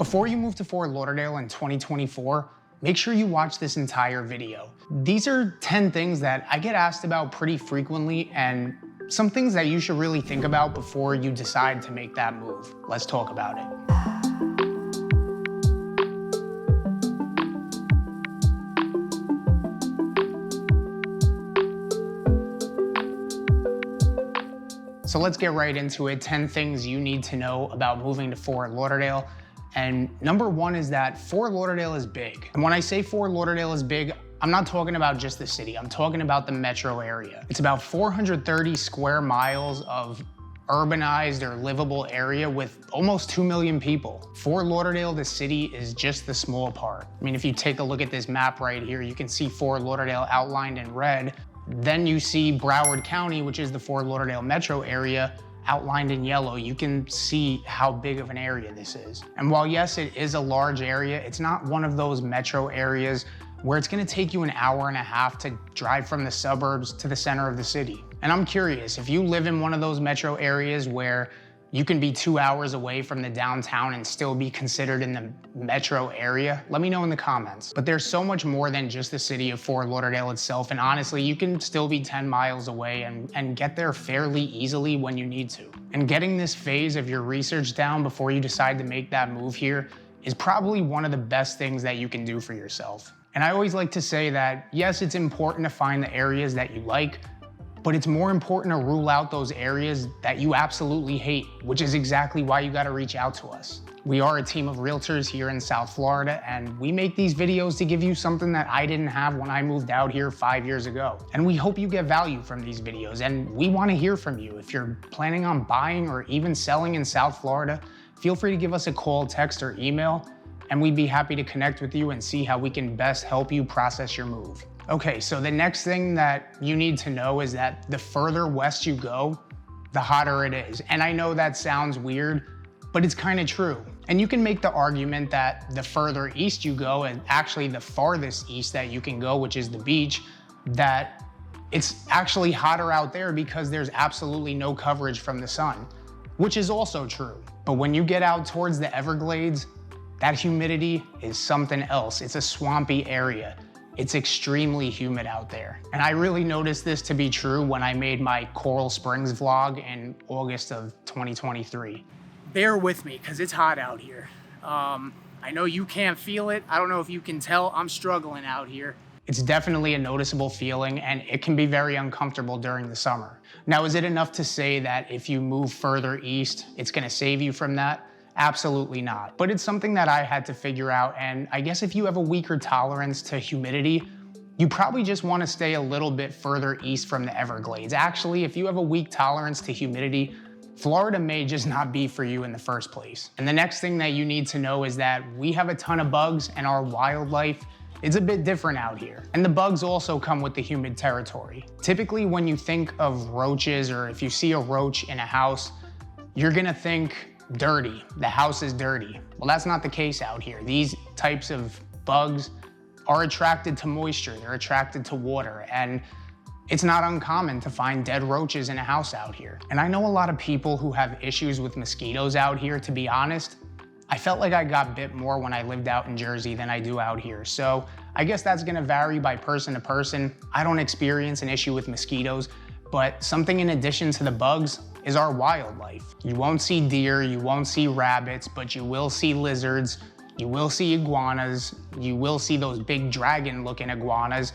Before you move to Fort Lauderdale in 2024, make sure you watch this entire video. These are 10 things that I get asked about pretty frequently and some things that you should really think about before you decide to make that move. Let's talk about it. So let's get right into it. 10 things you need to know about moving to Fort Lauderdale. And number one is that Fort Lauderdale is big. And when I say Fort Lauderdale is big, I'm not talking about just the city. I'm talking about the metro area. It's about 430 square miles of urbanized or livable area with almost 2 million people. Fort Lauderdale, the city, is just the small part. I mean, if you take a look at this map right here, you can see Fort Lauderdale outlined in red. Then you see Broward County, which is the Fort Lauderdale metro area, outlined in yellow. You can see how big of an area this is. And while yes, it is a large area, it's not one of those metro areas where it's gonna take you an hour and a half to drive from the suburbs to the center of the city. And I'm curious, if you live in one of those metro areas where you can be 2 hours away from the downtown and still be considered in the metro area, let me know in the comments. But there's so much more than just the city of Fort Lauderdale itself, and honestly, you can still be 10 miles away and get there fairly easily when you need to. And getting this phase of your research down before you decide to make that move here is probably one of the best things that you can do for yourself. And I always like to say that, yes, it's important to find the areas that you like, but it's more important to rule out those areas that you absolutely hate, which is exactly why you gotta reach out to us. We are a team of realtors here in South Florida, and we make these videos to give you something that I didn't have when I moved out here 5 years ago. And we hope you get value from these videos, and we wanna hear from you. If you're planning on buying or even selling in South Florida, feel free to give us a call, text, or email, and we'd be happy to connect with you and see how we can best help you process your move. Okay, so the next thing that you need to know is that the further west you go, the hotter it is. And I know that sounds weird, but it's kind of true. And you can make the argument that the further east you go, and actually the farthest east that you can go, which is the beach, that it's actually hotter out there because there's absolutely no coverage from the sun, which is also true. But when you get out towards the Everglades, that humidity is something else. It's a swampy area. It's extremely humid out there. And I really noticed this to be true when I made my Coral Springs vlog in August of 2023. Bear with me, because it's hot out here. I know you can't feel it. I don't know if you can tell, I'm struggling out here. It's definitely a noticeable feeling, and it can be very uncomfortable during the summer. Now, is it enough to say that if you move further east, it's gonna save you from that? Absolutely not. But it's something that I had to figure out, and I guess if you have a weaker tolerance to humidity, you probably just want to stay a little bit further east from the Everglades. Actually, if you have a weak tolerance to humidity, Florida may just not be for you in the first place. And the next thing that you need to know is that we have a ton of bugs, and our wildlife is a bit different out here. And the bugs also come with the humid territory. Typically, when you think of roaches, or if you see a roach in a house, you're gonna think dirty, the house is dirty. Well, that's not the case out here. These types of bugs are attracted to moisture, they're attracted to water, and it's not uncommon to find dead roaches in a house out here. And I know a lot of people who have issues with mosquitoes out here. To be honest, I felt like I got bit more when I lived out in Jersey than I do out here. So I guess that's gonna vary by person to person. I don't experience an issue with mosquitoes, but something in addition to the bugs is our wildlife. You won't see deer, you won't see rabbits, but you will see lizards, you will see iguanas, you will see those big dragon-looking iguanas,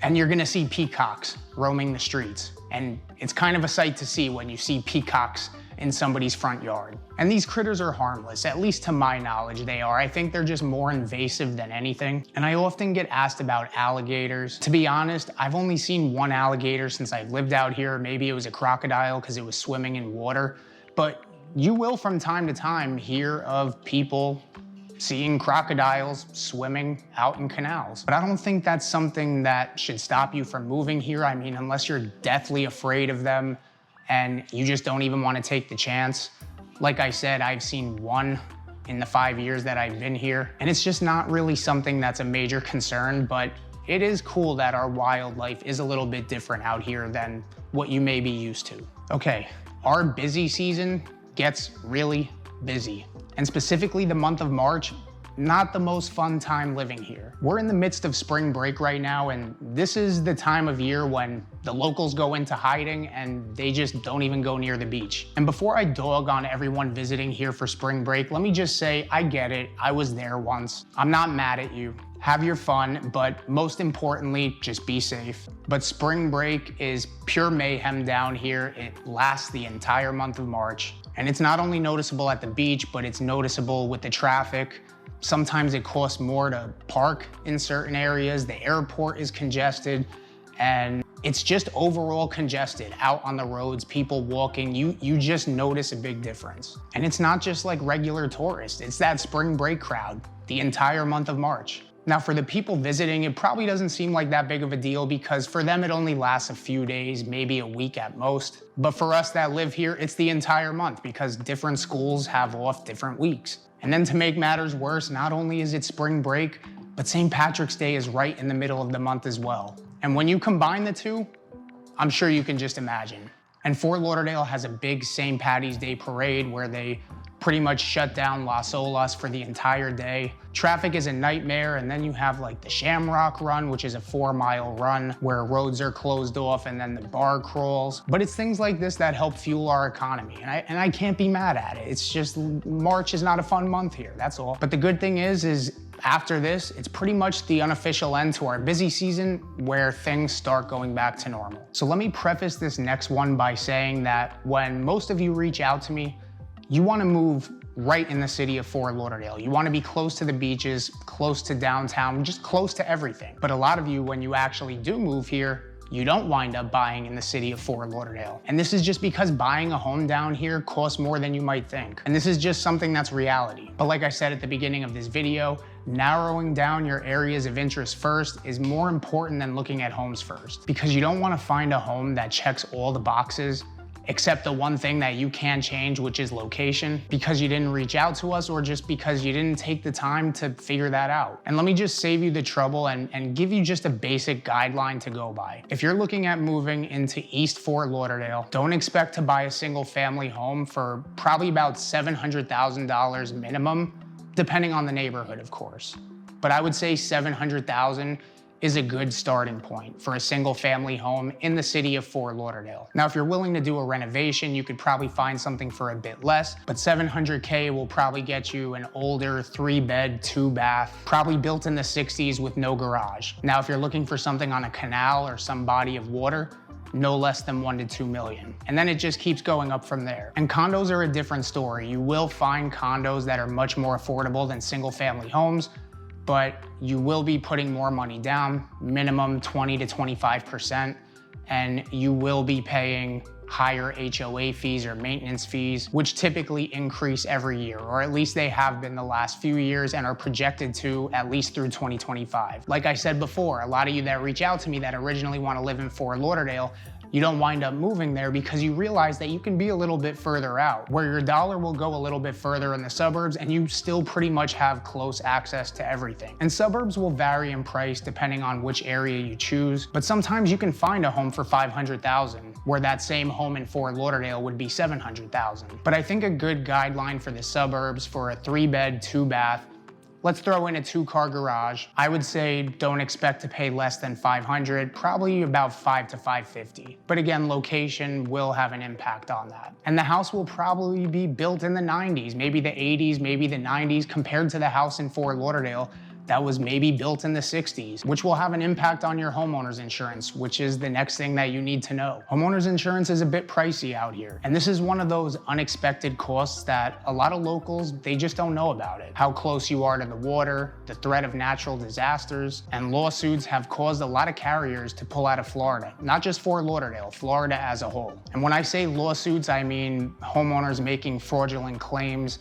and you're gonna see peacocks roaming the streets. And it's kind of a sight to see when you see peacocks in somebody's front yard. And these critters are harmless, at least to my knowledge they are. I think they're just more invasive than anything. And I often get asked about alligators. To be honest, I've only seen one alligator since I've lived out here. Maybe it was a crocodile because it was swimming in water. But you will from time to time hear of people seeing crocodiles swimming out in canals. But I don't think that's something that should stop you from moving here. I mean, unless you're deathly afraid of them and you just don't even want to take the chance. Like I said, I've seen one in the 5 years that I've been here, and it's just not really something that's a major concern, but it is cool that our wildlife is a little bit different out here than what you may be used to. Okay, our busy season gets really busy. And specifically the month of March, not the most fun time living here. We're in the midst of spring break right now, and this is the time of year when the locals go into hiding and they just don't even go near the beach. And before I dog on everyone visiting here for spring break, let me just say, I get it. I was there once. I'm not mad at you. Have your fun, but most importantly, just be safe. But spring break is pure mayhem down here. It lasts the entire month of March. And it's not only noticeable at the beach, but it's noticeable with the traffic. Sometimes it costs more to park in certain areas. The airport is congested, and it's just overall congested out on the roads, people walking. You just notice a big difference. And it's not just like regular tourists. It's that spring break crowd the entire month of March. Now, for the people visiting, it probably doesn't seem like that big of a deal because for them, it only lasts a few days, maybe a week at most. But for us that live here, it's the entire month because different schools have off different weeks. And then to make matters worse, not only is it spring break, but St. Patrick's Day is right in the middle of the month as well. And when you combine the two, I'm sure you can just imagine. And Fort Lauderdale has a big St. Patty's Day parade where they pretty much shut down Las Olas for the entire day. Traffic is a nightmare, and then you have like the Shamrock Run, which is a 4-mile run where roads are closed off and then the bar crawls. But it's things like this that help fuel our economy, and I can't be mad at it. It's just March is not a fun month here, that's all. But the good thing is after this, it's pretty much the unofficial end to our busy season where things start going back to normal. So let me preface this next one by saying that when most of you reach out to me, you want to move right in the city of Fort Lauderdale. You want to be close to the beaches, close to downtown, just close to everything. But a lot of you, when you actually do move here, you don't wind up buying in the city of Fort Lauderdale. And this is just because buying a home down here costs more than you might think. And this is just something that's reality. But like I said at the beginning of this video, narrowing down your areas of interest first is more important than looking at homes first. Because you don't want to find a home that checks all the boxes except the one thing that you can change, which is location, because you didn't reach out to us or just because you didn't take the time to figure that out. And let me just save you the trouble and give you just a basic guideline to go by. If you're looking at moving into East Fort Lauderdale, don't expect to buy a single family home for probably about $700,000 minimum, depending on the neighborhood, of course. But I would say $700,000 is a good starting point for a single family home in the city of Fort Lauderdale. Now, if you're willing to do a renovation, you could probably find something for a bit less, but $700K will probably get you an older 3-bed, 2-bath, probably built in the 60s with no garage. Now, if you're looking for something on a canal or some body of water, no less than 1 to 2 million. And then it just keeps going up from there. And condos are a different story. You will find condos that are much more affordable than single family homes, but you will be putting more money down, minimum 20 to 25%, and you will be paying higher HOA fees or maintenance fees, which typically increase every year, or at least they have been the last few years and are projected to at least through 2025. Like I said before, a lot of you that reach out to me that originally want to live in Fort Lauderdale, you don't wind up moving there because you realize that you can be a little bit further out, where your dollar will go a little bit further in the suburbs and you still pretty much have close access to everything. And suburbs will vary in price depending on which area you choose, but sometimes you can find a home for $500,000, where that same home in Fort Lauderdale would be $700,000. But I think a good guideline for the suburbs for a 3-bed, 2-bath, let's throw in a 2-car garage. I would say don't expect to pay less than $500, probably about $500 to $550. But again, location will have an impact on that. And the house will probably be built in the 90s, maybe the 80s, maybe the 90s, compared to the house in Fort Lauderdale that was maybe built in the 60s, which will have an impact on your homeowner's insurance, which is the next thing that you need to know. Homeowner's insurance is a bit pricey out here. And this is one of those unexpected costs that a lot of locals, they just don't know about it. How close you are to the water, the threat of natural disasters, and lawsuits have caused a lot of carriers to pull out of Florida. Not just Fort Lauderdale, Florida as a whole. And when I say lawsuits, I mean homeowners making fraudulent claims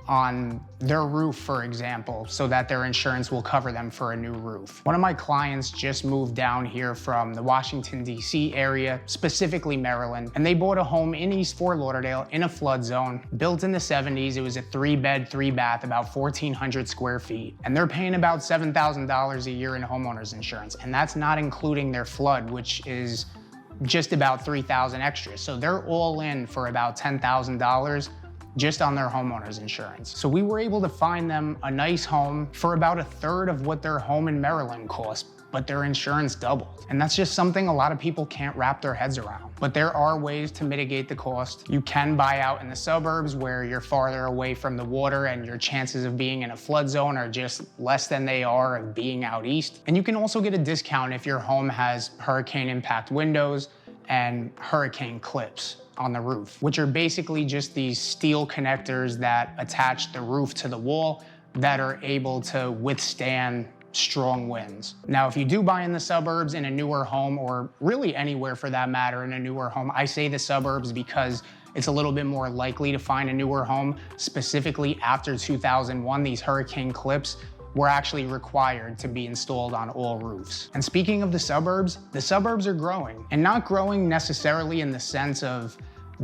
on their roof, for example, so that their insurance will cover them for a new roof. One of my clients just moved down here from the Washington, D.C. area, specifically Maryland, and they bought a home in East Fort Lauderdale in a flood zone, built in the 70s. It was a 3-bed, 3-bath, about 1,400 square feet. And they're paying about $7,000 a year in homeowners insurance. And that's not including their flood, which is just about $3,000 extra. So they're all in for about $10,000. just on their homeowner's insurance. So we were able to find them a nice home for about 1/3 of what their home in Maryland cost, but their insurance doubled. And that's just something a lot of people can't wrap their heads around. But there are ways to mitigate the cost. You can buy out in the suburbs where you're farther away from the water and your chances of being in a flood zone are just less than they are of being out east. And you can also get a discount if your home has hurricane impact windows and hurricane clips on the roof, which are basically just these steel connectors that attach the roof to the wall that are able to withstand strong winds. Now, if you do buy in the suburbs in a newer home, or really anywhere for that matter in a newer home, I say the suburbs because it's a little bit more likely to find a newer home. Specifically after 2001, these hurricane clips were actually required to be installed on all roofs. And speaking of the suburbs are growing, and not growing necessarily in the sense of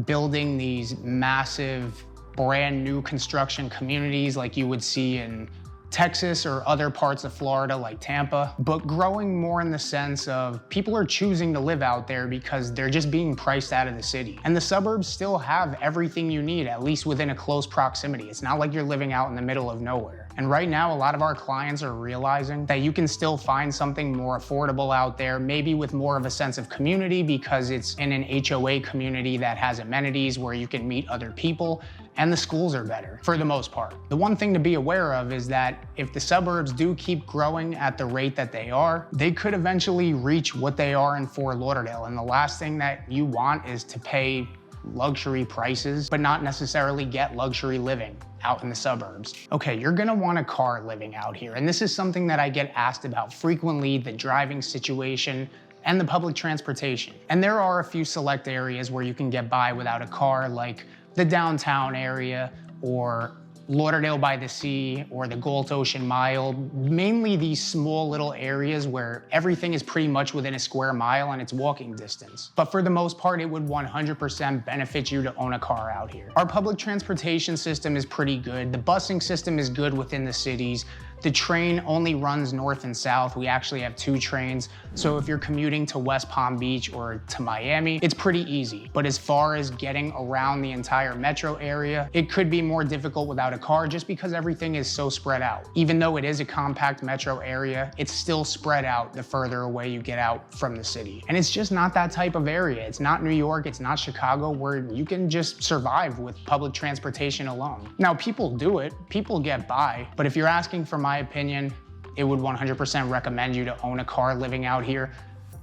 building these massive brand new construction communities like you would see in Texas or other parts of Florida like Tampa, but growing more in the sense of people are choosing to live out there because they're just being priced out of the city. And the suburbs still have everything you need, at least within a close proximity. It's not like you're living out in the middle of nowhere. And right now, a lot of our clients are realizing that you can still find something more affordable out there, maybe with more of a sense of community because it's in an HOA community that has amenities where you can meet other people, and the schools are better for the most part. The one thing to be aware of is that if the suburbs do keep growing at the rate that they are, they could eventually reach what they are in Fort Lauderdale. And the last thing that you want is to pay luxury prices, but not necessarily get luxury living out in the suburbs. Okay, you're gonna want a car living out here. And this is something that I get asked about frequently, the driving situation and the public transportation. And there are a few select areas where you can get by without a car, like the downtown area or Lauderdale by the Sea or the Galt Ocean Mile, mainly these small little areas where everything is pretty much within a square mile and it's walking distance. But for the most part, it would 100% benefit you to own a car out here. Our public transportation system is pretty good. The busing system is good within the cities. The train only runs north and south. We actually have 2 trains. So if you're commuting to West Palm Beach or to Miami, it's pretty easy. But as far as getting around the entire metro area, it could be more difficult without a car just because everything is so spread out. Even though it is a compact metro area, it's still spread out the further away you get out from the city. And it's just not that type of area. It's not New York, it's not Chicago, where you can just survive with public transportation alone. Now, people do it, people get by, but if you're asking for my opinion, it would 100% recommend you to own a car living out here,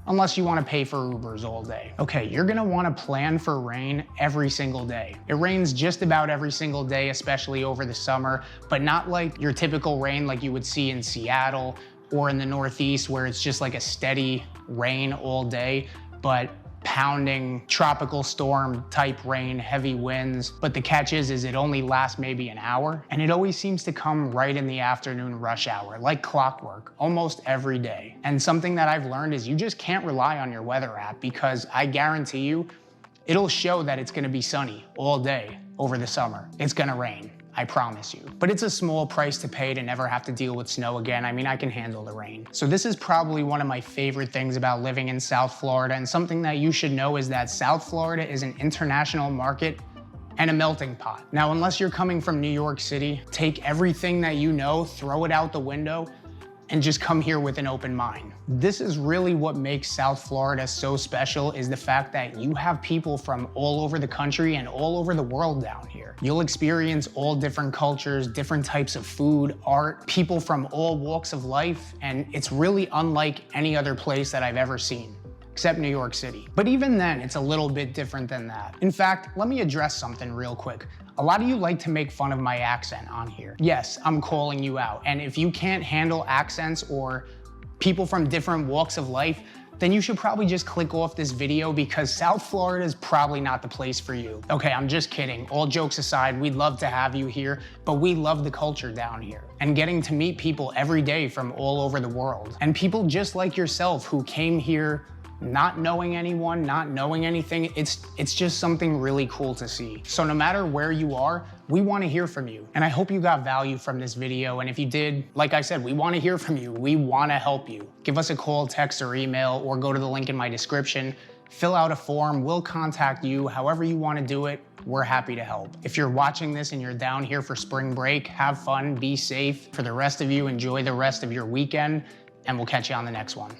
unless you want to pay for Ubers all day. Okay, you're gonna want to plan for rain every single day. It rains just about every single day, especially over the summer, but not like your typical rain like you would see in Seattle or in the Northeast where it's just like a steady rain all day, but pounding tropical storm type rain, heavy winds. But the catch is it only lasts maybe an hour, and it always seems to come right in the afternoon rush hour, like clockwork, almost every day. And something that I've learned is you just can't rely on your weather app, because I guarantee you, it'll show that it's gonna be sunny all day over the summer. It's gonna rain, I promise you. But it's a small price to pay to never have to deal with snow again. I mean, I can handle the rain. So this is probably one of my favorite things about living in South Florida, and something that you should know is that South Florida is an international market and a melting pot. Now, unless you're coming from New York City, take everything that you know, throw it out the window, and just come here with an open mind. This is really what makes South Florida so special, is the fact that you have people from all over the country and all over the world down here. You'll experience all different cultures, different types of food, art, people from all walks of life, and it's really unlike any other place that I've ever seen, except New York City. But even then, it's a little bit different than that. In fact, let me address something real quick. A lot of you like to make fun of my accent on here. Yes, I'm calling you out. And if you can't handle accents or people from different walks of life, then you should probably just click off this video, because South Florida is probably not the place for you. Okay, I'm just kidding. All jokes aside, we'd love to have you here, but we love the culture down here and getting to meet people every day from all over the world. And people just like yourself who came here not knowing anyone, not knowing anything. It's just something really cool to see. So no matter where you are, we want to hear from you. And I hope you got value from this video. And if you did, like I said, we want to hear from you. We want to help you. Give us a call, text, or email, or go to the link in my description fill out a form. We'll contact you. However you want to do it, we're happy to help. If you're watching this and you're down here for spring break, have fun, be safe. For the rest of you, enjoy the rest of your weekend, and we'll catch you on the next one.